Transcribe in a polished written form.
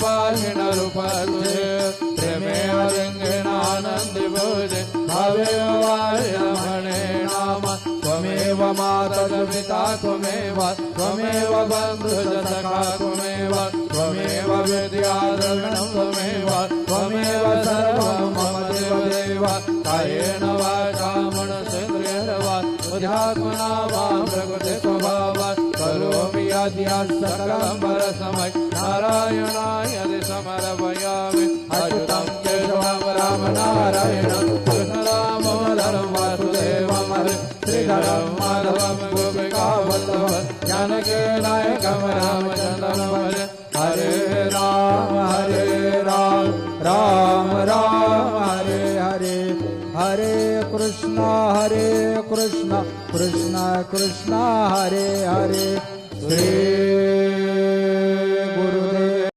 पाहिण रूप तुझे प्रेमे अलिंगन आनंदी भोजे भावे म्हणे नाम त्वमेव माता च पिता त्वमेव त्वमेव बंधु च सखा त्वमेव त्वमेव विद्या द्रविणं त्वमेव त्वमेव सर्वं मम देवदेव कायेन वाचा मनसेन्द्रियेण वा बुद्ध्यात्मना वा प्रकृति स्वभावात् करोमि यद्यत् सकलं परस्मै नारायणाय समर्पयामि अच्युतं केशवं राम नारायणं कृष्णरामोदरं वासुदेवं हरे श्रीधरं माधवं गोपिकावल्लभं जानकी नायकं रामचन्द्रं भजे हरे राम राम राम हरे हरे हरे कृष्ण कृष्ण कृष्ण हरे हरे श्री